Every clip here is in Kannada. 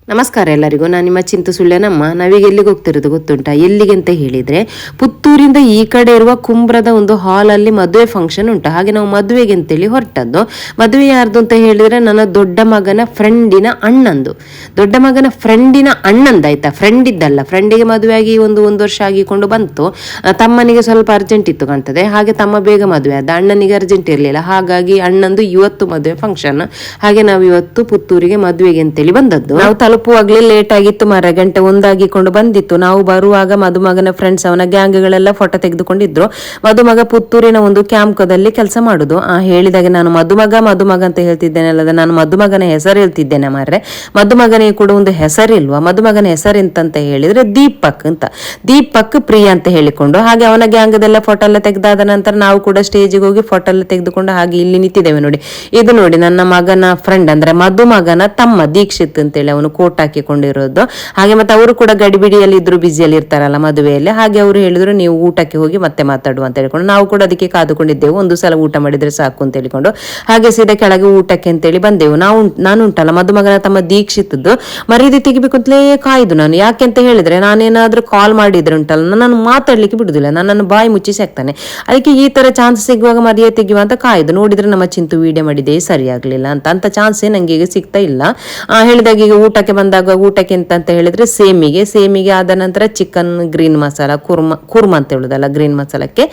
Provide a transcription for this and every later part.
ನಮಸ್ಕಾರ ಎಲ್ಲರಿಗೂ. ನಾನು ನಿಮ್ಮ ಚಿಂತು ಸುಳ್ಳೆನಮ್ಮ. ನಾವೀಗ ಎಲ್ಲಿಗೆ ಹೋಗ್ತಿರೋದು ಗೊತ್ತುಂಟಾ? ಎಲ್ಲಿಗೆ ಅಂತ ಹೇಳಿದ್ರೆ, ಪುತ್ತೂರಿಂದ ಈ ಕಡೆ ಇರುವ ಕುಂಬ್ರದ ಒಂದು ಹಾಲಲ್ಲಿ ಮದುವೆ ಫಂಕ್ಷನ್ ಉಂಟು. ಹಾಗೆ ನಾವು ಮದುವೆಗೆ ಅಂತೇಳಿ ಹೊರಟದ್ದು. ಮದುವೆ ಯಾರ್ದು ಅಂತ ಹೇಳಿದ್ರೆ ನನ್ನ ದೊಡ್ಡ ಮಗನ ಫ್ರೆಂಡಿನ ಅಣ್ಣಂದು. ದೊಡ್ಡ ಮಗನ ಫ್ರೆಂಡಿನ ಅಣ್ಣಂದಾಯ್ತಾ, ಫ್ರೆಂಡ್ ಇದ್ದಲ್ಲ. ಫ್ರೆಂಡಿಗೆ ಮದುವೆ ಆಗಿ ಒಂದು ವರ್ಷ ಆಗಿಕೊಂಡು ಬಂತು. ತಮ್ಮನಿಗೆ ಸ್ವಲ್ಪ ಅರ್ಜೆಂಟ್ ಇತ್ತು ಕಾಣ್ತದೆ. ಹಾಗೆ ತಮ್ಮ ಬೇಗ ಮದುವೆ ಆದ, ಅಣ್ಣನಿಗೆ ಅರ್ಜೆಂಟ್ ಇರಲಿಲ್ಲ. ಹಾಗಾಗಿ ಅಣ್ಣಂದು ಇವತ್ತು ಮದುವೆ ಫಂಕ್ಷನ್. ಹಾಗೆ ನಾವು ಇವತ್ತು ಪುತ್ತೂರಿಗೆ ಮದುವೆಗೆ ಅಂತೇಳಿ ಬಂದದ್ದು. ನಾವು ತಲುಪುವಾಗ್ಲೇ ಲೇಟ್ ಆಗಿತ್ತು, 1 ಒಂದಾಗಿಕೊಂಡು ಬಂದಿತ್ತು. ನಾವು ಬರುವಾಗ ಮದುಮಗನ ಫ್ರೆಂಡ್ಸ್, ಅವನ ಗ್ಯಾಂಗ್ಗಳೆಲ್ಲ ಫೋಟೋ ತೆಗೆದುಕೊಂಡಿದ್ರು. ಮದುಮಗ ಪುತ್ತೂರಿನ ಒಂದು ಕ್ಯಾಂಪ್ದಲ್ಲಿ ಕೆಲಸ ಮಾಡುದು. ಹೇಳಿದಾಗ ನಾನು ಮದುಮಗ ಅಂತ ಹೇಳ್ತಿದ್ದೇನೆ ಅಲ್ಲದ, ನಾನು ಮದುಮಗನ ಹೆಸರು ಹೇಳ್ತಿದ್ದೇನೆ ಮಾರ್ರೆ. ಮದುಮಗನಿಗೆ ಕೂಡ ಒಂದು ಹೆಸರಿಲ್ವಾ? ಮದುಮಗನ ಹೆಸರು ಎಂತಂತ ಹೇಳಿದ್ರೆ ದೀಪಕ್ ಅಂತ. ದೀಪಕ್ ಪ್ರಿಯ ಅಂತ ಹೇಳಿಕೊಂಡು, ಹಾಗೆ ಅವನ ಗ್ಯಾಂಗದೆಲ್ಲ ಫೋಟೋ ಎಲ್ಲ ತೆಗೆದಾದ ನಂತರ ನಾವು ಕೂಡ ಸ್ಟೇಜಿಗೆ ಹೋಗಿ ಫೋಟೋ ಎಲ್ಲ ತೆಗೆದುಕೊಂಡು ಹಾಗೆ ಇಲ್ಲಿ ನಿಂತಿದ್ದೇವೆ ನೋಡಿ. ಇದು ನೋಡಿ ನನ್ನ ಮಗನ ಫ್ರೆಂಡ್, ಅಂದ್ರೆ ಮದುಮಗನ ತಮ್ಮ ದೀಕ್ಷಿತ್ ಅಂತೇಳಿ, ಅವನು ಕೋಟ್ ಹಾಕಿಕೊಂಡಿರೋದು. ಹಾಗೆ ಮತ್ತೆ ಅವರು ಕೂಡ ಗಡಿಬಿಡಿಯಲ್ಲಿ ಇದ್ರು, ಬಿಸಿಯಲ್ಲಿ ಇರ್ತಾರಲ್ಲ ಮದುವೆಯಲ್ಲಿ. ಹಾಗೆ ಅವರು ಹೇಳಿದ್ರು ನೀವು ಊಟಕ್ಕೆ ಹೋಗಿ ಮತ್ತೆ ಮಾತಾಡುವ ಅಂತ ಹೇಳ್ಕೊಂಡು, ನಾವು ಕೂಡ ಅದಕ್ಕೆ ಕಾದುಕೊಂಡಿದ್ದೆವು. ಒಂದು ಸಲ ಊಟ ಮಾಡಿದ್ರೆ ಸಾಕು ಅಂತ ಹೇಳಿಕೊಂಡು ಹಾಗೆ ಸೀದಾ ಕೆಳಗೆ ಊಟಕ್ಕೆ ಅಂತೇಳಿ ಬಂದೆವು. ನಾನು ಉಂಟಲ್ಲ ಮದುಮಗನ ತಮ್ಮ ದೀಕ್ಷಿತದ್ದು ಮರ್ಯಾದೆ ತೆಗಿಬೇಕು ಅಂತಲೇ ಕಾಯ್ದು ನಾನು. ಯಾಕೆ ಅಂತ ಹೇಳಿದ್ರೆ, ನಾನೇನಾದ್ರೂ ಕಾಲ್ ಮಾಡಿದ್ರೆ ಉಂಟಲ್ಲ, ನನ್ನನ್ನು ಮಾತಾಡ್ಲಿಕ್ಕೆ ಬಿಡುದಿಲ್ಲ, ನನ್ನನ್ನು ಬಾಯಿ ಮುಚ್ಚಿ ಸಾಕ್ತಾನೆ. ಅದಕ್ಕೆ ಈ ತರ ಚಾನ್ಸ್ ಸಿಗುವಾಗ ಮರ್ಯಾದೆ ತೆಗಿಯುವ ಅಂತ ಕಾಯ್ದು. ನೋಡಿದ್ರೆ ನಮ್ಮ ಚಿಂತು ವಿಡಿಯೋ ಮಾಡಿದೆ ಸರಿಯಾಗ್ಲಿಲ್ಲ ಅಂತ ಚಾನ್ಸೇ ನಂಗೆ ಈಗ ಸಿಗ್ತಾ ಇಲ್ಲ. ಹೇಳಿದಾಗ ಈಗ ಊಟಕ್ಕೆ ಬಂದಾಗ, ಊಟಕ್ಕೆ ಅಂತ ಹೇಳಿದ್ರೆ ಸೇಮಿಗೆ ಆದ ನಂತರ ಚಿಕನ್ ಗ್ರೀನ್ ಮಸಾಲ, ಕುರ್ಮ ಅಂತ ಹೇಳುದಲ್ಲ, ಗ್ರೀನ್ ಮಸಾಲಕ್ಕೆ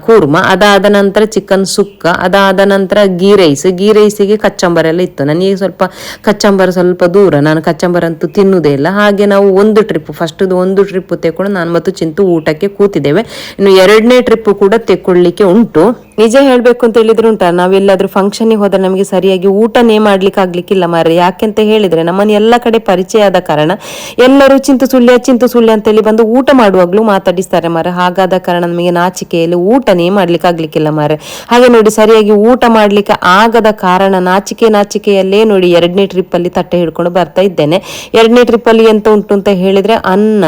ಕುರ್ಮ. ಅದಾದ ನಂತರ ಚಿಕನ್ ಸುಕ್ಕ. ಅದಾದ ನಂತರ ಗೀ ರೈಸಿಗೆ ಕಚ್ಚಂಬರ್ ಎಲ್ಲ ಇತ್ತು. ನನಗೆ ಸ್ವಲ್ಪ ಕಚ್ಚಂಬರ್ ಸ್ವಲ್ಪ ದೂರ, ನಾನು ಕಚ್ಚಂಬರ್ ಅಂತೂ ತಿನ್ನುವುದೇ ಇಲ್ಲ. ಹಾಗೆ ನಾವು ಒಂದು ಟ್ರಿಪ್ ತೆಕ್ಕೊಂಡು ನಾನು ಮತ್ತು ಚಿಂತು ಊಟಕ್ಕೆ ಕೂತಿದ್ದೇವೆ. ಇನ್ನು 2ನೇ ಟ್ರಿಪ್ ಕೂಡ ತೆಕ್ಕೊಳ್ಳಿಕ್ಕೆ ಉಂಟು. ನಿಜ ಹೇಳ್ಬೇಕು ಅಂತ ಹೇಳಿದ್ರೆ ಉಂಟಾ, ನಾವೆಲ್ಲಾದ್ರೂ ಫಂಕ್ಷನ್ಗೆ ಹೋದ್ರೆ ನಮಗೆ ಸರಿಯಾಗಿ ಊಟನೇ ಮಾಡ್ಲಿಕ್ಕೆ ಆಗ್ಲಿಕ್ಕಿಲ್ಲ ಮಾರ್ರೆ. ಯಾಕೆಂತ ಹೇಳಿದ್ರೆ ನಮ್ಮನ್ನ ಎಲ್ಲ ಕಡೆ ಪರಿಚಯ ಆದ ಕಾರಣ ಎಲ್ಲರೂ ಚಿಂತು ಸುಳ್ಳೆ ಅಂತೇಳಿ ಬಂದು ಊಟ ಮಾಡುವಾಗ್ಲೂ ಮಾತಾಡಿಸ್ತಾರೆ ಮಾರ್ರೆ. ಹಾಗಾದ ಕಾರಣ ನಮಗೆ ನಾಚಿಕೆಯಲ್ಲಿ ಊಟನೇ ಮಾಡ್ಲಿಕ್ಕೆ ಆಗ್ಲಿಕ್ಕಿಲ್ಲ ಮಾರ್ರೆ. ಹಾಗೆ ನೋಡಿ, ಸರಿಯಾಗಿ ಊಟ ಮಾಡ್ಲಿಕ್ಕೆ ಆಗದ ಕಾರಣ ನಾಚಿಕೆಯಲ್ಲೇ ನೋಡಿ 2ನೇ ಟ್ರಿಪ್ ಅಲ್ಲಿ ತಟ್ಟೆ ಹಿಡ್ಕೊಂಡು ಬರ್ತಾ ಇದ್ದೇನೆ. 2ನೇ ಟ್ರಿಪ್ ಅಲ್ಲಿ ಎಂತ ಉಂಟು ಅಂತ ಹೇಳಿದ್ರೆ, ಅನ್ನ,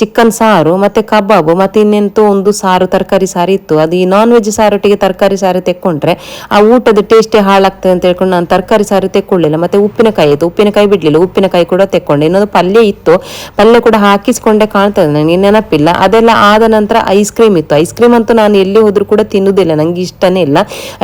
ಚಿಕನ್ ಸಾರು, ಮತ್ತೆ ಕಬಾಬು, ಮತ್ತೆ ಇನ್ನೆಂತೋ ಒಂದು ಸಾರು, ತರಕಾರಿ ಸಾರು ಇತ್ತು. ಅದು ಈ ನಾನ್ ವೆಜ್ ಸಾರೊಟ್ಟಿಗೆ ತರಕಾರಿ ಸಾರು ತೆಕ್ಕೊಂಡ್ರೆ ಆ ಊಟದ ಟೇಸ್ಟೇ ಹಾಳಾಗ್ತದೆ ಅಂತ ಹೇಳ್ಕೊಂಡು ನಾನು ತರಕಾರಿ ಸಾರು ತೆಕ್ಕೊಳ್ಳಿಲ್ಲ. ಮತ್ತೆ ಉಪ್ಪಿನಕಾಯಿ ಬಿಡ್ಲಿಲ್ಲ, ಉಪ್ಪಿನಕಾಯಿ ಕೂಡ ತೆಕ್ಕೊಂಡೆ. ಇನ್ನೊಂದು ಪಲ್ಯ ಇತ್ತು, ಪಲ್ಯ ಕೂಡ ಹಾಕಿಸ್ಕೊಂಡೆ ಕಾಣ್ತದೆ, ನನಗೆ ನೆನಪಿಲ್ಲ. ಅದೆಲ್ಲ ಆದ ನಂತರ ಐಸ್ ಕ್ರೀಮ್ ಇತ್ತು. ಐಸ್ ಕ್ರೀಮ್ ಅಂತೂ ನಾನು ಎಲ್ಲಿ ಹೋದ್ರು ಕೂಡ ತಿನ್ನುವುದಿಲ್ಲ, ನಂಗೆ ಇಷ್ಟನೇ ಇಲ್ಲ.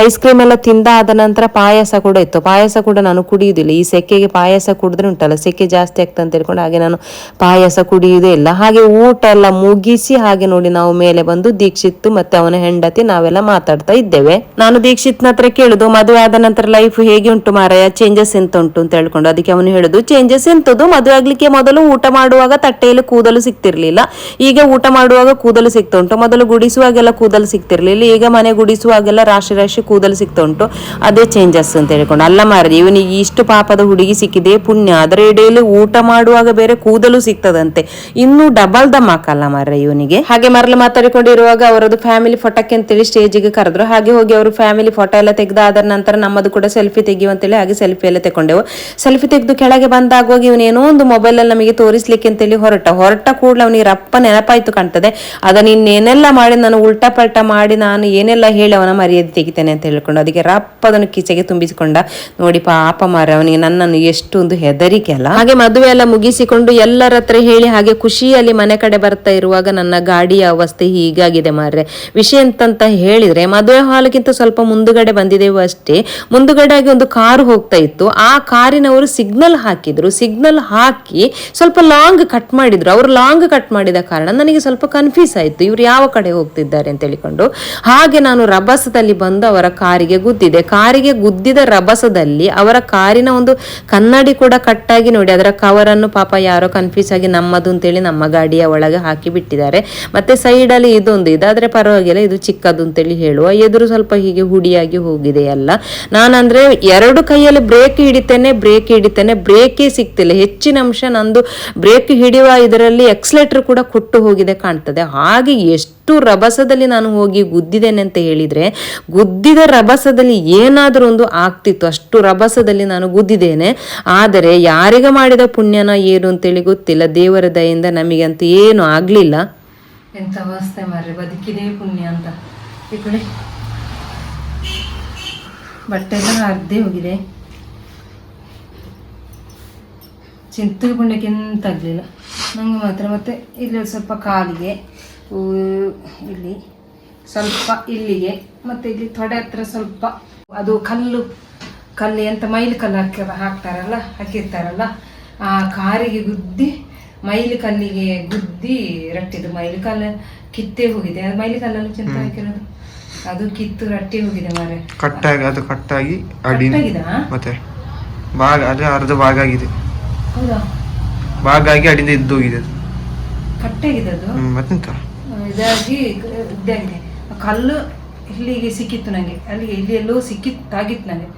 ಐಸ್ ಕ್ರೀಮ್ ಎಲ್ಲ ತಿಂದಾದ ನಂತರ ಪಾಯಸ ಕೂಡ ಇತ್ತು. ಪಾಯಸ ಕೂಡ ನಾನು ಕುಡಿಯುವುದಿಲ್ಲ. ಈ ಸೆಕೆಗೆ ಪಾಯಸ ಕುಡಿದ್ರೆ ಉಂಟಲ್ಲ, ಸೆಕೆ ಜಾಸ್ತಿ ಆಗ್ತದೆ ಅಂತ ಹೇಳ್ಕೊಂಡು ಹಾಗೆ ನಾನು ಪಾಯಸ ಕುಡಿಯುವುದೇ ಇಲ್ಲ. ಹಾಗೆ ಊಟ ಎಲ್ಲ ಮುಗಿಸಿ ಹಾಗೆ ನೋಡಿ ನಾವು ಮೇಲೆ ಬಂದು ದೀಕ್ಷಿತ್ ಮತ್ತೆ ಅವನ ಹೆಂಡತಿ ನಾವೆಲ್ಲ ಮಾತಾಡ್ತಾ ಇದ್ದೇವೆ. ನಾನು ದೀಕ್ಷಿತ್ನ ಹತ್ರ ಕೇಳುದು, ಮದುವೆ ಆದ ನಂತರ ಲೈಫ್ ಹೇಗೆ ಉಂಟು ಮಾರಾಯ, ಚೇಂಜಸ್ ಎಂತ ಉಂಟು ಅಂತ ಹೇಳ್ಕೊಂಡು. ಅದಕ್ಕೆ ಅವನು ಹೇಳುದು, ಚೇಂಜಸ್ ಎಂತದ್ದು, ಮದುವೆ ಆಗ್ಲಿಕ್ಕೆ ಮೊದಲು ಊಟ ಮಾಡುವಾಗ ತಟ್ಟೆಯಲ್ಲಿ ಕೂದಲು ಸಿಕ್ತಿರ್ಲಿಲ್ಲ, ಈಗ ಊಟ ಮಾಡುವಾಗ ಕೂದಲು ಸಿಕ್ತಾ ಉಂಟು. ಮೊದಲು ಗುಡಿಸುವಾಗೆಲ್ಲ ಕೂದಲು ಸಿಕ್ತಿರ್ಲಿಲ್ಲ, ಈಗ ಮನೆ ಗುಡಿಸುವಾಗೆಲ್ಲ ರಾಶಿ ಕೂದಲು ಸಿಕ್ತಾ ಉಂಟು, ಅದೇ ಚೇಂಜಸ್ ಅಂತ ಹೇಳ್ಕೊಂಡು. ಅಲ್ಲ ಮಾರ, ಇವನಿಗೆ ಇಷ್ಟು ಪಾಪದ ಹುಡುಗಿ ಸಿಕ್ಕಿದೆ ಪುಣ್ಯ, ಅದರ ಇಡೆಯಲ್ಲಿ ಊಟ ಮಾಡುವಾಗ ಬೇರೆ ಕೂದಲು ಸಿಗ್ತದಂತೆ, ಇನ್ನೂ ಡಬಲ್ ದಮಾಕಲ್ಲ ಮಾರ ಇವನಿಗೆ. ಹಾಗೆ ಮರಳು ಮಾತಾಡಿಕೊಂಡಿರುವಾಗ ಅವರದ್ದು ಫ್ಯಾಮಿಲಿ ಫೋಟೋಕ್ಕೆ ಅಂತೇಳಿ ಸ್ಟೇಜಿಗೆ ಕರೆದ್ರು. ಹಾಗೆ ಹೋಗಿ ಅವರು ಫ್ಯಾಮಿಲಿ ಫೋಟೋ ಎಲ್ಲ ತೆಗೆದಾದ ನಂತರ ನಮ್ಮದು ಕೂಡ ಸೆಲ್ಫಿ ತೆಗಿಯುವಂತೇಳಿ ಹಾಗೆ ಸೆಲ್ಫಿ ಎಲ್ಲ ತೆಕೊಂಡೆವು. ಸೆಲ್ಫಿ ತೆಗೆದು ಕೆಳಗೆ ಬಂದಾಗುವಾಗ ಇವನೇನೋ ಒಂದು ಮೊಬೈಲ್ ಅಲ್ಲಿ ನಮಗೆ ತೋರಿಸ್ಲಿಕ್ಕೆ ಅಂತೇಳಿ ಹೊರಟ ಕೂಡಲೇ ಅವನಿಗೆ ರಪ್ಪ ನೆನಪಾಯ್ತು ಕಾಣ್ತದೆ. ಅದನ್ನ ಇನ್ನೇನೆಲ್ಲ ಮಾಡಿ ನಾನು ಉಲ್ಟಾ ಪಲ್ಟಾ ಮಾಡಿ ನಾನು ಏನೆಲ್ಲ ಹೇಳಿ ಅವನ ಮರ್ಯಾದೆ ತೆಗಿತೇನೆ ಅಂತ ಹೇಳ್ಕೊಂಡು ಅದಕ್ಕೆ ರಪ್ಪ ಅದನ್ನು ಕಿಸೆಗೆ ತುಂಬಿಸಿಕೊಂಡ. ನೋಡಿ ಪಾಪ ಮಾರ, ಅವನಿಗೆ ನನ್ನನ್ನು ಎಷ್ಟೊಂದು ಹೆದರಿಕೆ ಅಲ್ಲ. ಹಾಗೆ ಮದುವೆ ಎಲ್ಲ ಮುಗಿಸಿಕೊಂಡು ಎಲ್ಲರ ಹತ್ರ ಹೇಳಿ ಹಾಗೆ ಖುಷಿಯಲ್ಲಿ ಮನೆ ಕಡೆ ಬರ್ತಾ ಇರುವಾಗ ನನ್ನ ಗಾಡಿಯ ಅವಸ್ಥೆ ಹೀಗಾಗಿದೆ ಮಾರ್ರೆ. ವಿಷಯ ಎಂತಂತ ಹೇಳಿದ್ರೆ, ಮದುವೆ ಹಾಲ್ಗಿಂತ ಸ್ವಲ್ಪ ಮುಂದುಗಡೆ ಬಂದಿದ್ದೇವೆ ಅಷ್ಟೇ. ಮುಂದುಗಡೆ ಆಗಿ ಒಂದು ಕಾರು ಹೋಗ್ತಾ ಇತ್ತು. ಆ ಕಾರಿನವರು ಸಿಗ್ನಲ್ ಹಾಕಿದ್ರು. ಸಿಗ್ನಲ್ ಹಾಕಿ ಸ್ವಲ್ಪ ಲಾಂಗ್ ಕಟ್ ಮಾಡಿದ್ರು. ಅವರು ಲಾಂಗ್ ಕಟ್ ಮಾಡಿದ ಕಾರಣ ನನಗೆ ಸ್ವಲ್ಪ ಕನ್ಫ್ಯೂಸ್ ಆಯ್ತು, ಇವ್ರು ಯಾವ ಕಡೆ ಹೋಗ್ತಿದ್ದಾರೆ ಅಂತ ಹೇಳಿಕೊಂಡು. ಹಾಗೆ ನಾನು ರಭಸದಲ್ಲಿ ಬಂದು ಅವರ ಕಾರಿಗೆ ಗುದ್ದಿದೆ. ಕಾರಿಗೆ ಗುದ್ದಿದ ರಭಸದಲ್ಲಿ ಅವರ ಕಾರಿನ ಒಂದು ಕನ್ನಡಿ ಕೂಡ ಕಟ್ಟಾಗಿ ನೋಡಿ, ಅದರ ಕವರ್ ಅನ್ನು ಪಾಪ ಯಾರೋ ಕನ್ಫ್ಯೂಸ್ ಆಗಿ ನಮ್ಮದು ಅಂತೇಳಿ ನಮ್ಮ ಗಾಡಿಯ ಒಳಗೆ ಹಾಕಿ ಬಿಟ್ಟಿದ್ದಾರೆ. ಮತ್ತೆ ಸೈಡ್ ಅಲ್ಲಿ ಇದೊಂದು ಇದಾದ್ರೆ ಪರವಾಗಿಲ್ಲ, ಇದು ಚಿಕ್ಕದು ಅಂತೇಳಿ ಹೇಳುವ. ಎದುರು ಸ್ವಲ್ಪ ಹೀಗೆ ಹುಡಿಯಾಗಿ ಹೋಗಿದೆ ಎಲ್ಲ. ನಾನಂದ್ರೆ 2 ಕೈಯಲ್ಲಿ ಬ್ರೇಕ್ ಹಿಡಿತೇನೆ, ಬ್ರೇಕೇ ಸಿಗ್ತಿಲ್ಲ. ಹೆಚ್ಚಿನ ಅಂಶ ನಂದು ಬ್ರೇಕ್ ಹಿಡಿಯುವ ಇದರಲ್ಲಿ ಎಕ್ಸಲೇಟರ್ ಕೂಡ ಕೊಟ್ಟು ಹೋಗಿದೆ ಕಾಣ್ತದೆ. ಹಾಗೆ ಎಷ್ಟು ರಭಸದಲ್ಲಿ ನಾನು ಹೋಗಿ ಗುದ್ದಿದ್ದೇನೆ ಅಂತ ಹೇಳಿದ್ರೆ, ಗುದ್ದಿದ ರಭಸದಲ್ಲಿ ಏನಾದರೂ ಒಂದು ಆಗ್ತಿತ್ತು, ಅಷ್ಟು ರಭಸದಲ್ಲಿ ನಾನು ಗುದ್ದಿದ್ದೇನೆ. ಆದರೆ ಯಾರಿಗ ಮಾಡಿದ ಪುಣ್ಯನ ಏನು ಅಂತೇಳಿ ಗೊತ್ತಿಲ್ಲ. ದೇವರ ದಯೆಯಿಂದ ನಮಗಂತೂ ಏನು ಆಗ್ಲಿಲ್ಲ. ಎಂತ ಅವಸ್ಥೆ ಮಾರ್ರೆ, ಬದುಕಿದೇ ಪುಣ್ಯ ಅಂತ. ಈ ಕಡೆ ಬಟ್ಟೆ ಎಲ್ಲ ಅರ್ಧೆ ಹೋಗಿದೆ. ಚಿಂತೆ ಪುಣ್ಯಕ್ಕೆ ಎಂತ ಆಗಲಿಲ್ಲ ನನಗೆ ಮಾತ್ರ. ಮತ್ತು ಇಲ್ಲಿ ಸ್ವಲ್ಪ ಕಾಲಿಗೆ, ಇಲ್ಲಿ ಸ್ವಲ್ಪ ಇಲ್ಲಿಗೆ, ಮತ್ತು ಇಲ್ಲಿ ತೊಡೆ ಹತ್ರ ಸ್ವಲ್ಪ ಅದು ಕಲ್ಲು ಎಂತ ಮೈಲು ಕಲ್ಲು ಹಾಕಿರ್ತಾರಲ್ಲ ಆ ಕಾರಿಗೆ ಗುದ್ದಿ, ಮೈಲು ಕಲ್ಲಿಗೆ ಗುದ್ದಿ ರಟ್ಟಿದ್ದು. ಮೈಲು ಕಲ್ಲು ಕಿತ್ತೇ ಹೋಗಿದೆ. ಅದು ಮೈಲು ಕಲ್ಲಲ್ಲಿ ಚಿಂತೆ ಹಾಕಿರೋದು, ಅದು ಕಿತ್ತು ರಟ್ಟಿ ಹೋಗಿದೆ ಮಾರೆ. ಕಟ್ಟಾಗಿ ಮತ್ತೆ ಭಾಗ ಅದೇ ಅರ್ಧ ಭಾಗ ಆಗಿದೆ. ಹೌದಾ? ಭಾಗ ಆಗಿ ಅಡಿಂದ ಇದ್ದು ಹೋಗಿದೆ, ಕಟ್ಟಾಗಿದೆ ಅದು. ಮತ್ತೆಂತ ಇದಾಗಿ ಇದಾಗಿದೆ. ಕಲ್ಲು ಇಲ್ಲಿಗೆ ಸಿಕ್ಕಿತ್ತು ನನಗೆ, ಅಲ್ಲಿಗೆ ಇಲ್ಲಿ ಎಲ್ಲೋ ಸಿಕ್ಕಿತ್ತಾಗಿತ್ತು ನನಗೆ.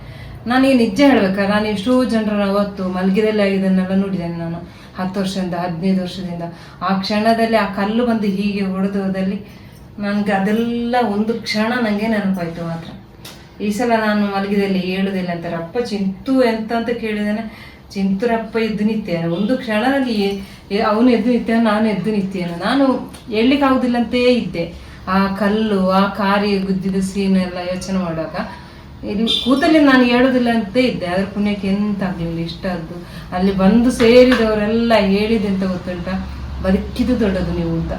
ನಾನೀಗ ನಿಜ ಹೇಳ್ಬೇಕಾ, ನಾನು ಎಷ್ಟೋ ಜನರ ಅವತ್ತು ಮಲಗಿದಲ್ಲಿ ಇದನ್ನೆಲ್ಲ ನೋಡಿದ್ದೇನೆ ನಾನು 10 ವರ್ಷದಿಂದ 15 ವರ್ಷದಿಂದ. ಆ ಕ್ಷಣದಲ್ಲಿ ಆ ಕಲ್ಲು ಬಂದು ಹೀಗೆ ಹೊಡೆದೋದಲ್ಲಿ ನನಗೆ ಅದೆಲ್ಲ ಒಂದು ಕ್ಷಣ ನನಗೆ ನೆನಪಾಯ್ತು ಮಾತ್ರ. ಈ ಸಲ ನಾನು ಮಲಗಿದಲ್ಲಿ ಹೇಳುದಿಲ್ಲ ಅಂತಾರೆ. ಅಪ್ಪ ಚಿಂತು ಎಂತ ಅಂತ ಕೇಳಿದಾನೆ. ಚಿಂತುರಪ್ಪ ಎದ್ದು ನಿತ್ಯಾನ ಒಂದು ಕ್ಷಣದಲ್ಲಿ, ಅವನು ಎದ್ದು ನಿತ್ಯಾನ, ನಾನು ಎದ್ದು ನಿತ್ಯಾನ. ನಾನು ಹೇಳಲಿಕ್ಕಾಗುದಿಲ್ಲ ಅಂತೇ ಇದ್ದೆ. ಆ ಕಲ್ಲು ಆ ಕಾರಿಗೆ ಗುದ್ದಿದ ಸೀನ್ ಎಲ್ಲ ಯೋಚನೆ ಮಾಡುವಾಗ ಇಲ್ಲಿ ಕೂತಲ್ಲಿ ನಾನು ಹೇಳೋದಿಲ್ಲ ಅಂತೇ ಇದ್ದೆ. ಅದ್ರ ಪುಣ್ಯಕ್ಕೆ ಎಂತ ಆಗಲಿಲ್ಲ. ಇಷ್ಟದ್ದು ಅಲ್ಲಿ ಬಂದು ಸೇರಿದವರೆಲ್ಲ ಹೇಳಿದೆ ಅಂತ ಗೊತ್ತುಂಟ, ಬದುಕಿದು ದೊಡ್ಡದು ನೀವು ಅಂತ.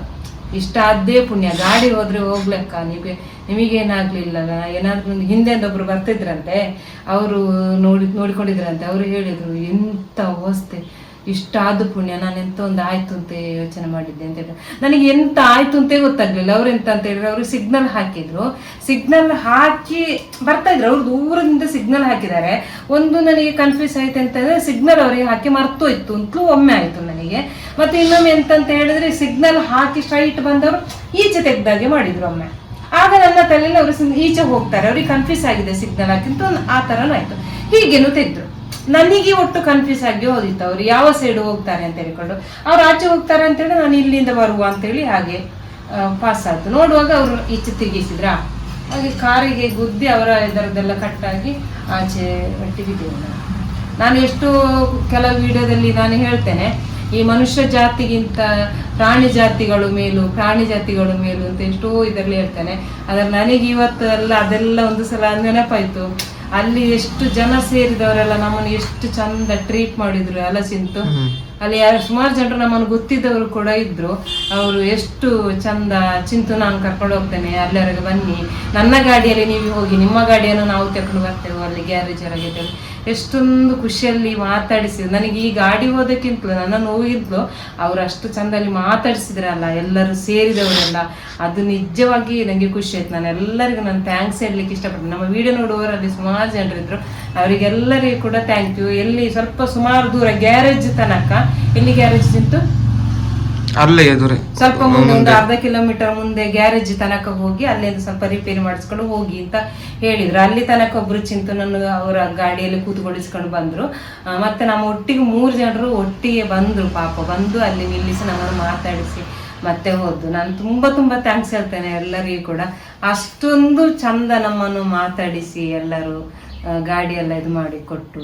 ಇಷ್ಟ ಅದೇ ಪುಣ್ಯ. ಗಾಡಿ ಹೋದ್ರೆ ಹೋಗ್ಲೆಕ್ಕ, ನಿಮಗೇನಾಗ್ಲಿಲ್ಲಲ್ಲ. ಏನಾದ್ರು ಹಿಂದೆ ಒಬ್ರು ಬರ್ತಿದ್ರಂತೆ, ಅವರು ನೋಡಿಕೊಂಡಿದ್ರಂತೆ. ಅವರು ಹೇಳಿದ್ರು ಎಂತ ಅವಸ್ಥೆ, ಇಷ್ಟ ಆದ ಪುಣ್ಯ, ನಾನು ಎಂತ ಒಂದು ಆಯ್ತು ಅಂತ ಯೋಚನೆ ಮಾಡಿದ್ದೆ ಅಂತ ಹೇಳಿದ್ರು. ನನಗೆ ಎಂತ ಆಯ್ತು ಅಂತ ಗೊತ್ತಾಗ್ಲಿಲ್ಲ. ಅವ್ರು ಎಂತ ಅಂತ ಹೇಳಿದ್ರೆ, ಅವರು ಸಿಗ್ನಲ್ ಹಾಕಿದ್ರು. ಸಿಗ್ನಲ್ ಹಾಕಿ ಬರ್ತಾ ಇದ್ರು, ಅವ್ರು ದೂರದಿಂದ ಸಿಗ್ನಲ್ ಹಾಕಿದ್ದಾರೆ. ಒಂದು ನನಗೆ ಕನ್ಫ್ಯೂಸ್ ಆಯ್ತು ಅಂತಂದ್ರೆ, ಸಿಗ್ನಲ್ ಅವರಿಗೆ ಹಾಕಿ ಮರ್ತೋಯ್ತು ಅಂತಲೂ ಒಮ್ಮೆ ಆಯ್ತು ನನಗೆ. ಮತ್ತೆ ಇನ್ನೊಮ್ಮೆ ಎಂತಂತ ಹೇಳಿದ್ರೆ, ಸಿಗ್ನಲ್ ಹಾಕಿ ಸ್ಟ್ರೈಟ್ ಬಂದವರು ಈಚೆ ತೆಗ್ದಾಗೆ ಮಾಡಿದ್ರು ಒಮ್ಮೆ. ಆಗ ನನ್ನ ತಲೆಯಲ್ಲಿ ಅವರು ಈಚೆ ಹೋಗ್ತಾರೆ, ಅವ್ರಿಗೆ ಕನ್ಫ್ಯೂಸ್ ಆಗಿದೆ ಸಿಗ್ನಲ್ ಹಾಕಿಂತ ಆ ಥರನೂ ಆಯ್ತು. ಹೀಗೇನು ತೆಗ್ದ್ರು. ನನಗೆ ಒಟ್ಟು ಕನ್ಫ್ಯೂಸ್ ಆಗಿ ಹೋದಿತ್ತು, ಅವ್ರು ಯಾವ ಸೈಡ್ ಹೋಗ್ತಾರೆ ಅಂತ ಹೇಳಿಕೊಂಡು. ಅವ್ರು ಆಚೆ ಹೋಗ್ತಾರೆ ಅಂತೇಳಿ ನಾನು ಇಲ್ಲಿಂದ ಬರುವ ಅಂತೇಳಿ ಹಾಗೆ ಪಾಸ್ ಆಯ್ತು. ನೋಡುವಾಗ ಅವರು ಈಚೆ ತಿರುಗಿಸಿದ್ರ, ಹಾಗೆ ಕಾರಿಗೆ ಗುದ್ದಿ ಅವರ ಇದರದ್ದೆಲ್ಲ ಕಟ್ಟಾಗಿ ಆಚೆ ಬಿಟ್ಟಿದ್ದೇನೆ. ನಾನು ಎಷ್ಟು ಕೆಲವು ವಿಡಿಯೋದಲ್ಲಿ ನಾನು ಹೇಳ್ತೇನೆ, ಈ ಮನುಷ್ಯ ಜಾತಿಗಿಂತ ಪ್ರಾಣಿ ಜಾತಿಗಳು ಮೇಲು ಅಂತ ಎಷ್ಟೋ ಇದರಲ್ಲಿ ಹೇಳ್ತೇನೆ. ಆದ್ರೆ ನನಗೆ ಇವತ್ತು ಎಲ್ಲ ಅದೆಲ್ಲ ಒಂದು ಸಲ ನೆನಪಾಯ್ತು. ಅಲ್ಲಿ ಎಷ್ಟು ಜನ ಸೇರಿದವರೆಲ್ಲ ನಮ್ಮನ್ನು ಎಷ್ಟು ಚಂದ ಟ್ರೀಟ್ ಮಾಡಿದ್ರು ಅಲ್ಲ ಚಿಂತು. ಅಲ್ಲಿ ಸುಮಾರು ಜನರು ನಮ್ಮನ್ನು ಗೊತ್ತಿದ್ದವರು ಕೂಡ ಇದ್ರು. ಅವರು ಎಷ್ಟು ಚಂದ, ಚಿಂತು ನಾನು ಕರ್ಕೊಂಡು ಹೋಗ್ತೇನೆ, ಅಲ್ಲಿವರೆಗೆ ಬನ್ನಿ, ನನ್ನ ಗಾಡಿಯಲ್ಲಿ ನೀವು ಹೋಗಿ, ನಿಮ್ಮ ಗಾಡಿಯನ್ನು ನಾವು ತಗೊಂಡು ಬರ್ತೇವೆ ಅಲ್ಲಿ ಗ್ಯಾರೇಜ್ ಹೊರಗೆ, ಎಷ್ಟೊಂದು ಖುಷಿಯಲ್ಲಿ ಮಾತಾಡಿಸಿದ್ರು. ನನಗೆ ಈ ಗಾಡಿ ಹೋದಕ್ಕಿಂತಲೂ ನನ್ನನ್ನು ಹೋಗಿದ್ಲು ಅವರು ಅಷ್ಟು ಚಂದ ಅಲ್ಲಿ ಮಾತಾಡಿಸಿದ್ರಲ್ಲ, ಎಲ್ಲರೂ ಸೇರಿದವರೆಲ್ಲ. ಅದು ನಿಜವಾಗಿ ನನಗೆ ಖುಷಿ ಆಯ್ತು. ನಾನು ಎಲ್ಲರಿಗೂ ನಾನು ಥ್ಯಾಂಕ್ಸ್ ಹೇಳಲಿಕ್ಕೆ ಇಷ್ಟಪಡ್ತೀನಿ. ನಮ್ಮ ವಿಡಿಯೋ ನೋಡುವವರಲ್ಲಿ ಸುಮಾರು ಜನರಿದ್ರು, ಅವರಿಗೆಲ್ಲರಿಗೂ ಕೂಡ ಥ್ಯಾಂಕ್ ಯು. ಎಲ್ಲಿ ಸ್ವಲ್ಪ ಸುಮಾರು ದೂರ ಗ್ಯಾರೇಜ್ ತನಕ, ಎಲ್ಲಿ ಗ್ಯಾರೇಜ್ ಇತ್ತು ಅಲ್ಲೇ ಎದುರೇ ಸ್ವಲ್ಪ ಮುಂದೆ ಒಂದು 1/2 ಕಿಲೋಮೀಟರ್ ಮುಂದೆ ಗ್ಯಾರೇಜ್ ತನಕ ಹೋಗಿ ಅಲ್ಲಿಂದ ಸ್ವಲ್ಪ ರಿಪೇರಿ ಮಾಡಿಸ್ಕೊಂಡು ಹೋಗಿ ಅಂತ ಹೇಳಿದ್ರು. ಅಲ್ಲಿ ತನಕ ಒಬ್ರು ಚಿಂತು ನನ್ನ ಅವರ ಗಾಡಿಯಲ್ಲಿ ಕೂತ್ಕೊಳಿಸ್ಕೊಂಡು ಬಂದ್ರು. ಮತ್ತೆ ನಮ್ಮ ಒಟ್ಟಿಗೆ 3 ಜನರು ಒಟ್ಟಿಗೆ ಬಂದ್ರು, ಪಾಪ ಬಂದು ಅಲ್ಲಿ ನಿಲ್ಲಿಸಿ ನಮ್ಮನ್ನು ಮಾತಾಡಿಸಿ ಮತ್ತೆ ಹೋದ್ದು. ನಾನು ತುಂಬಾ ಥ್ಯಾಂಕ್ಸ್ ಹೇಳ್ತೇನೆ ಎಲ್ಲರಿಗೂ ಕೂಡ. ಅಷ್ಟೊಂದು ಚಂದ ನಮ್ಮನ್ನು ಮಾತಾಡಿಸಿ ಎಲ್ಲರೂ ಗಾಡಿ ಎಲ್ಲ ಇದು ಮಾಡಿ ಕೊಟ್ಟು.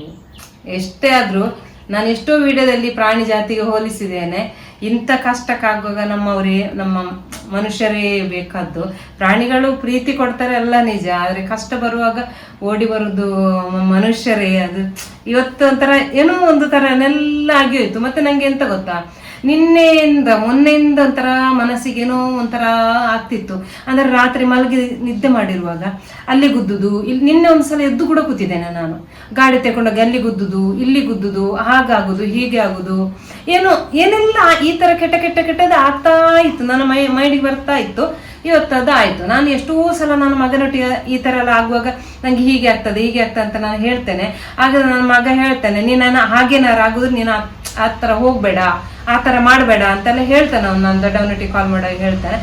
ಎಷ್ಟೇ ಆದ್ರೂ ನಾನು ಎಷ್ಟೋ ವಿಡಿಯೋದಲ್ಲಿ ಪ್ರಾಣಿ ಜಾತಿಗೆ ಹೋಲಿಸಿದ್ದೇನೆ. ಇಂಥ ಕಷ್ಟಕ್ಕಾಗುವಾಗ ನಮ್ಮ ಮನುಷ್ಯರೇ ಬೇಕಾದ್ದು. ಪ್ರಾಣಿಗಳು ಪ್ರೀತಿ ಕೊಡ್ತಾರೆ ಎಲ್ಲ ನಿಜ, ಆದ್ರೆ ಕಷ್ಟ ಬರುವಾಗ ಓಡಿ ಬರುದು ಮನುಷ್ಯರೇ. ಅದು ಇವತ್ತು ಒಂಥರ ಏನೋ ಒಂದು ತರ ನೆಲ್ಲ ಆಗಿ ಹೋಯ್ತು. ಮತ್ತೆ ನಂಗೆ ಎಂತ ಗೊತ್ತಾ, ಮೊನ್ನೆಯಿಂದ ಒಂಥರ ಮನಸ್ಸಿಗೇನೋ ಒಂಥರ ಆಗ್ತಿತ್ತು. ಅಂದ್ರೆ ರಾತ್ರಿ ಮಲಗಿ ನಿದ್ದೆ ಮಾಡಿರುವಾಗ ಅಲ್ಲಿ ಗುದ್ದುದು, ಇಲ್ಲಿ ನಿನ್ನೆ ಒಂದ್ಸಲ ಎದ್ದು ಕೂಡ ಕೂತಿದ್ದೇನೆ ನಾನು. ಗಾಡಿ ತಗೊಂಡಾಗ ಅಲ್ಲಿ ಗುದ್ದುದು, ಇಲ್ಲಿ ಗುದ್ದುದು, ಹಾಗಾಗುದು, ಹೀಗೆ ಆಗುದು, ಏನೆಲ್ಲ ಈ ತರ ಕೆಟ್ಟದ್ದು ಆಗ್ತಾ ಇತ್ತು. ನನ್ನ ಮೈಂಡಿಗೆ ಬರ್ತಾ ಇತ್ತು. ಇವತ್ತದು ಆಯ್ತು. ನಾನು ಎಷ್ಟೋ ಸಲ ನನ್ನ ಮಗನೊಟ್ಟಿಗೆ ಈ ತರ ಎಲ್ಲ ಆಗುವಾಗ ನಂಗೆ ಹೀಗೆ ಆಗ್ತದೆ ಅಂತ ನಾನು ಹೇಳ್ತೇನೆ. ಆಗ ನನ್ನ ಮಗ ಹೇಳ್ತಾನೆ, ನೀನು ಹಾಗೇನಾರು ಆಗುದು, ನೀನು ಆ ತರ ಹೋಗ್ಬೇಡ, ಆ ತರ ಮಾಡ್ಬೇಡ ಅಂತೆಲ್ಲ ಹೇಳ್ತಾನೆ. ಅವ್ನು ನಾನು ದೊಡ್ಡವನೊಟ್ಟಿಗೆ ಕಾಲ್ ಮಾಡಾಗ ಹೇಳ್ತಾನೆ.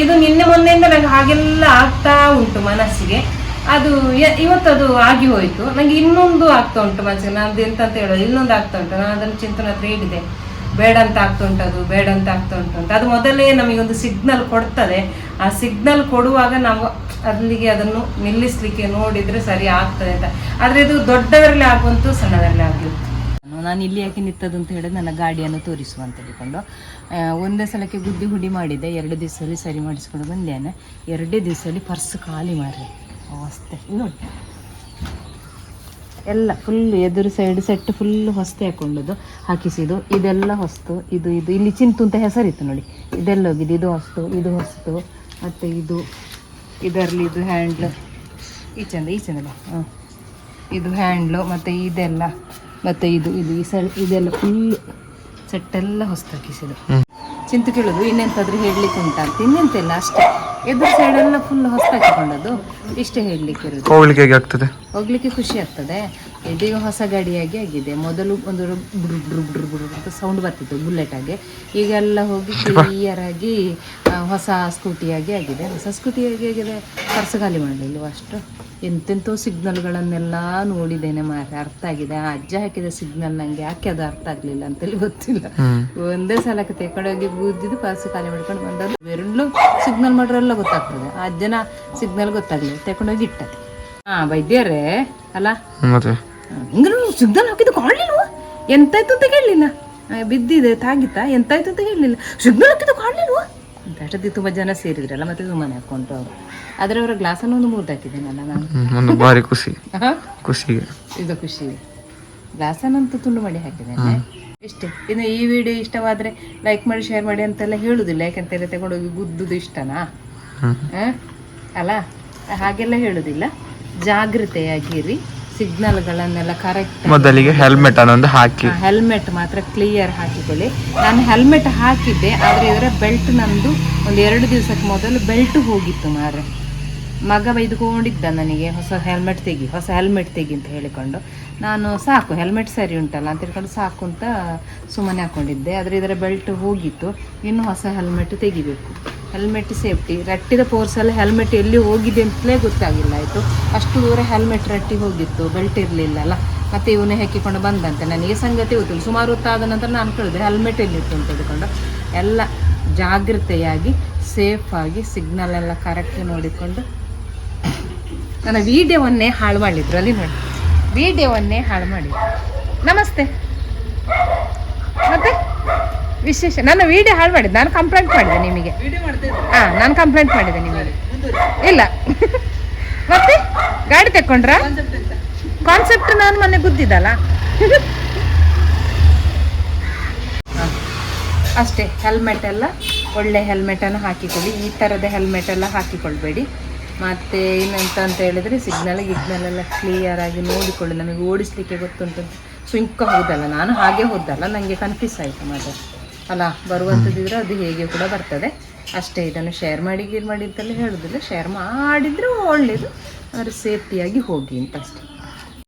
ಇದು ನಿನ್ನೆ ಮೊನ್ನೆಯಿಂದ ನಂಗೆ ಹಾಗೆಲ್ಲ ಆಗ್ತಾ ಉಂಟು ಮನಸ್ಸಿಗೆ. ಅದು ಇವತ್ತದು ಆಗಿ ಹೋಯ್ತು. ನಂಗೆ ಇನ್ನೊಂದು ಆಗ್ತಾ ಉಂಟು ಮನಸ್ಸಿಗೆ. ನಾನು ಎಂತ ಅಂತ ಹೇಳೋದು, ಇನ್ನೊಂದು ಆಗ್ತಾ ಉಂಟು. ನಾನು ಅದನ್ನು ಚಿಂತನೆ ಹತ್ರ ಹೇಳಿದೆ, ಬೇಡ ಅಂತ ಆಗ್ತಾ ಉಂಟು ಅಂತ. ಅದು ಮೊದಲೇ ನಮಗೊಂದು ಸಿಗ್ನಲ್ ಕೊಡ್ತದೆ. ಆ ಸಿಗ್ನಲ್ ಕೊಡುವಾಗ ನಾವು ಅಲ್ಲಿಗೆ ಅದನ್ನು ನಿಲ್ಲಿಸ್ಲಿಕ್ಕೆ ನೋಡಿದ್ರೆ ಸರಿ ಆಗ್ತದೆ ಅಂತ. ಆದ್ರೆ ಇದು ದೊಡ್ಡದರಲ್ಲಿ ಆಗುವಂತೂ ಸಣ್ಣದರಲ್ಲಿ ಆಗಿರುತ್ತೆ. ನಾನು ಇಲ್ಲಿ ಯಾಕೆ ನಿಂತದ್ದು ಅಂತ ಹೇಳಿದ್ರೆ, ನನ್ನ ಗಾಡಿಯನ್ನು ತೋರಿಸುವ ಅಂತ ಹೇಳಿಕೊಂಡು ಒಂದೇ ಸಲಕ್ಕೆ ಗುದ್ದಿ ಹುಡಿ ಮಾಡಿದ್ದೆ. 2 ದಿವಸದಲ್ಲಿ ಸರಿ ಮಾಡಿಸ್ಕೊಂಡು ಬಂದೇನೆ. 2 ದಿವಸದಲ್ಲಿ ಪರ್ಸ್ ಖಾಲಿ ಮಾರಿ ಅವಸ್ಥೆ ನೋಡಿ. ಎಲ್ಲ ಫುಲ್ ಎದುರು ಸೈಡ್ ಸೆಟ್ ಫುಲ್ ಹೊಸ್ತೆ ಹಾಕೊಂಡದ್ದು ಹಾಕಿಸಿದ್ದು. ಇದೆಲ್ಲ ಹೊಸ್ತು. ಇದು ಇಲ್ಲಿ ಚಿಂತು ಅಂತ ಹೆಸರಿತ್ತು ನೋಡಿ, ಇದೆಲ್ಲ ಹೋಗಿದೆ. ಇದು ಹೊಸ್ತು ಮತ್ತು ಇದರಲ್ಲಿ ಇದು ಹ್ಯಾಂಡ್ಲು ಈಚೆಂದ ಹಾಂ, ಇದು ಹ್ಯಾಂಡ್ಲು ಮತ್ತು ಇದೆಲ್ಲ ಮತ್ತು ಇದು ಇದೆಲ್ಲ ಫುಲ್ ಸೆಟ್ಟೆಲ್ಲ ಹೊಸ್ತು ಹಾಕಿಸಿದ್ದು. ಚಿಂತು ಕೇಳೋದು ಇನ್ನೆಂತಾದ್ರೂ ಹೇಳಲಿಕ್ಕೆ ಉಂಟಾ ಅಂತ. ಇನ್ನೆಂತಿಲ್ಲ, ಅಷ್ಟೇ. ಎದುರು ಸೈಡೆಲ್ಲ ಫುಲ್ ಹೊಸ್ತು ಹಾಕಿಕೊಂಡದ್ದು, ಇಷ್ಟೇ ಹೇಳಲಿಕ್ಕೆ ಇರೋದು. ಹೋಗ್ಲಿಕ್ಕೆ ಖುಷಿ ಆಗ್ತದೆ. ಇದೀಗ ಹೊಸ ಗಾಡಿಯಾಗಿ ಆಗಿದೆ. ಮೊದಲು ಒಂದು ಬುಡು ಅಂತ ಸೌಂಡ್ ಬರ್ತಿತ್ತು ಬುಲೆಟ್ ಆಗಿ. ಈಗೆಲ್ಲ ಹೋಗಿ ಕ್ಲಿಯರ್ ಆಗಿ ಹೊಸ ಸ್ಕೂಟಿಯಾಗಿ ಆಗಿದೆ. ಪರ್ಸ್ ಖಾಲಿ ಮಾಡಲಿಲ್ಲ ಅಷ್ಟು. ಎಂತೆಂಥೋ ಸಿಗ್ನಲ್ಗಳನ್ನೆಲ್ಲ ನೋಡಿದ್ದೇನೆ ಮಾರೆ, ಅರ್ಥ ಆಗಿದೆ. ಆ ಅಜ್ಜ ಹಾಕಿದ ಸಿಗ್ನಲ್ ನನಗೆ ಯಾಕೆ ಅದು ಅರ್ಥ ಆಗಲಿಲ್ಲ ಅಂತೇಳಿ ಗೊತ್ತಿಲ್ಲ. ಒಂದೇ ಸಲಕ್ಕೆ ತೆಕೊಂಡೋಗಿ ಬೂದಿದ್ದು ಪರ್ಸ್ ಖಾಲಿ ಮಾಡ್ಕೊಂಡು ಬಂದದ್ದು. ಬೇರೆಲ್ಲೂ ಸಿಗ್ನಲ್ ಮಾಡ್ರೆಲ್ಲ ಗೊತ್ತಾಗ್ತದೆ, ಆ ಅಜ್ಜನ ಸಿಗ್ನಲ್ ಗೊತ್ತಾಗ್ಲಿಲ್ಲ, ತೆಕೊಂಡೋಗಿ ಇಟ್ಟದೆ. ವೈದ್ಯರೇ ಅಲ್ಲ, ಹಿಂಗೆ ಸಿಗ್ನಲ್ ಹಾಕಿದ್ದು ಕಾಣಲಿಲ್ವ, ಎಂತಾಯ್ತು ಅಂತ ಕೇಳಲಿಲ್ಲ. ಬಿದ್ದಿದೆ ತಾಗಿತ್ತಾ, ಎಂತಾಯ್ತು ಅಂತ ಕೇಳಲಿಲ್ಲ. ಸಿಗ್ನಲ್ ಹಾಕಿದ್ದು ಕಾಣಲಿಲ್ವ ಅಂತ ಅಷ್ಟೊತ್ತಿಗೆ ತುಂಬ ಜನ ಸೇರಿದ್ರಲ್ಲ, ಮತ್ತೆ ಸುಮ್ಮನೆ ಹಾಕೊಂಡ್ರು ಅವರು. ಆದರೆ ಅವರ ಗ್ಲಾಸನ್ನು ಒಂದು ಮೂರ್ದು ಹಾಕಿದ್ದೇನಲ್ಲ ನಾನು. ಭಾರಿ ಖುಷಿ ಇದು ಖುಷಿ. ಗ್ಲಾಸನ್ನಂತೂ ತುಂಡು ಮಾಡಿ ಹಾಕಿದ್ದೇನೆ. ಇಷ್ಟೇ. ಇನ್ನು ಈ ವಿಡಿಯೋ ಇಷ್ಟವಾದರೆ ಲೈಕ್ ಮಾಡಿ, ಶೇರ್ ಮಾಡಿ ಅಂತೆಲ್ಲ ಹೇಳುದಿಲ್ಲ. ಯಾಕಂತೇಳಿ ತಗೊಂಡೋಗಿ ಗುದ್ದುದು ಇಷ್ಟನಾ ಅಲ್ಲ, ಹಾಗೆಲ್ಲ ಹೇಳುದಿಲ್ಲ. ಜಾಗೃತೆಯಾಗಿರಿ, ಸಿಗ್ನಲ್ಗಳನ್ನೆಲ್ಲ ಕರೆಕ್ಟ್. ಮೊದಲಿಗೆ ಹೆಲ್ಮೆಟ್ ಮಾತ್ರ ಕ್ಲಿಯರ್ ಹಾಕಿಕೊಳ್ಳಿ. ನಾನು ಹೆಲ್ಮೆಟ್ ಹಾಕಿದ್ದೆ, ಆದರೆ ಇದರ ಬೆಲ್ಟ್ ನಂದು ಒಂದು 2 ದಿವಸಕ್ಕೆ ಮೊದಲು ಬೆಲ್ಟ್ ಹೋಗಿತ್ತು ಮಾರೆ. ಮಗ ಬೈದುಕೊಂಡಿದ್ದ ನನಗೆ, ಹೊಸ ಹೆಲ್ಮೆಟ್ ತೆಗಿ ಅಂತ ಹೇಳಿಕೊಂಡು. ನಾನು ಸಾಕು ಹೆಲ್ಮೆಟ್ ಸರಿ ಉಂಟಲ್ಲ ಅಂತ ಹೇಳ್ಕೊಂಡು ಸಾಕು ಅಂತ ಸುಮ್ಮನೆ ಹಾಕ್ಕೊಂಡಿದ್ದೆ. ಆದರೆ ಇದರ ಬೆಲ್ಟ್ ಹೋಗಿತ್ತು, ಇನ್ನು ಹೊಸ ಹೆಲ್ಮೆಟ್ ತೆಗಿಬೇಕು. Helmet safety. ರಟ್ಟಿದ ಪೋರ್ಸಲ್ಲಿ ಹೆಲ್ಮೆಟ್ ಎಲ್ಲಿ ಹೋಗಿದೆ ಅಂತಲೇ ಗೊತ್ತಾಗಿಲ್ಲ ಆಯಿತು. ಅಷ್ಟು ದೂರ ಹೆಲ್ಮೆಟ್ ರಟ್ಟಿ ಹೋಗಿತ್ತು, ಬೆಲ್ಟ್ ಇರಲಿಲ್ಲಲ್ಲ. ಮತ್ತು ಇವನೇ ಹಾಕಿಕೊಂಡು ಬಂದಂತೆ. ನನಗೆ ಸಂಗತಿ ಗೊತ್ತಿಲ್ಲ. ಸುಮಾರು ಹೊತ್ತಾದ ನಂತರ ನಾನು ಕೇಳಿದೆ ಹೆಲ್ಮೆಟ್ ಎಲ್ಲಿತ್ತು ಅಂತ ಹೇಳಿಕೊಂಡು. ಎಲ್ಲ ಜಾಗೃತೆಯಾಗಿ ಸೇಫಾಗಿ ಸಿಗ್ನಲ್ ಎಲ್ಲ ಕರೆಕ್ಟ್ ನೋಡಿಕೊಂಡು. ನನ್ನ ವೀಡಿಯೋವನ್ನೇ ಹಾಳು ಮಾಡಿದ್ರು, ಅಲ್ಲಿ ನೋಡಿ, ವೀಡಿಯೋವನ್ನೇ ಹಾಳು ಮಾಡಿದ್ರು. ನಮಸ್ತೆ. ಮತ್ತೆ ವಿಶೇಷ, ನನ್ನ ವೀಡಿಯೋ ಹಾಳು ಮಾಡಿದ್ದು ನಾನು. ಕಂಪ್ಲೇಂಟ್ ಮಾಡಿದೆ ನಿಮಗೆ. ನಾನು ಕಂಪ್ಲೇಂಟ್ ಮಾಡಿದೆ ನಿಮಗೆ. ಇಲ್ಲ ಮತ್ತೆ ಗಾಡಿ ತೆಕ್ಕೊಂಡ್ರ ಕಾನ್ಸೆಪ್ಟ್ ನಾನು ಮೊನ್ನೆ ಗುದ್ದಿದ್ದಲ್ಲ. ಅಷ್ಟೇ. ಹೆಲ್ಮೆಟ್ ಎಲ್ಲ ಒಳ್ಳೆ ಹೆಲ್ಮೆಟನ್ನು ಹಾಕಿಕೊಳ್ಳಿ. ಈ ಥರದ ಹೆಲ್ಮೆಟ್ ಎಲ್ಲ ಹಾಕಿಕೊಳ್ಬೇಡಿ. ಮತ್ತು ಏನಂತ ಅಂತ ಹೇಳಿದರೆ ಗಿಗ್ನಲೆಲ್ಲ ಕ್ಲಿಯರಾಗಿ ನೋಡಿಕೊಳ್ಳಿ. ನಮಗೆ ಓಡಿಸ್ಲಿಕ್ಕೆ ಗೊತ್ತುಂಟು. ಸುಂಕ ಹೋದಲ್ಲ, ನಾನು ಹಾಗೆ ಹೋದಲ್ಲ, ನನಗೆ ಕನ್ಫ್ಯೂಸ್ ಆಯಿತು ಮಾತ್ರ ಅಲ್ಲ. ಬರುವಂಥದ್ದಿದ್ರೆ ಅದು ಹೇಗೆ ಕೂಡ ಬರ್ತದೆ ಅಷ್ಟೇ. ಇದನ್ನು ಶೇರ್ ಮಾಡಿ ಅಂತೆಲ್ಲ ಹೇಳೋದಿಲ್ಲ. ಶೇರ್ ಮಾಡಿದರೆ ಒಳ್ಳೆಯದು, ಆದರೆ ಸೇಫ್ಟಿಯಾಗಿ ಹೋಗಿ ಅಂತ ಅಷ್ಟೇ.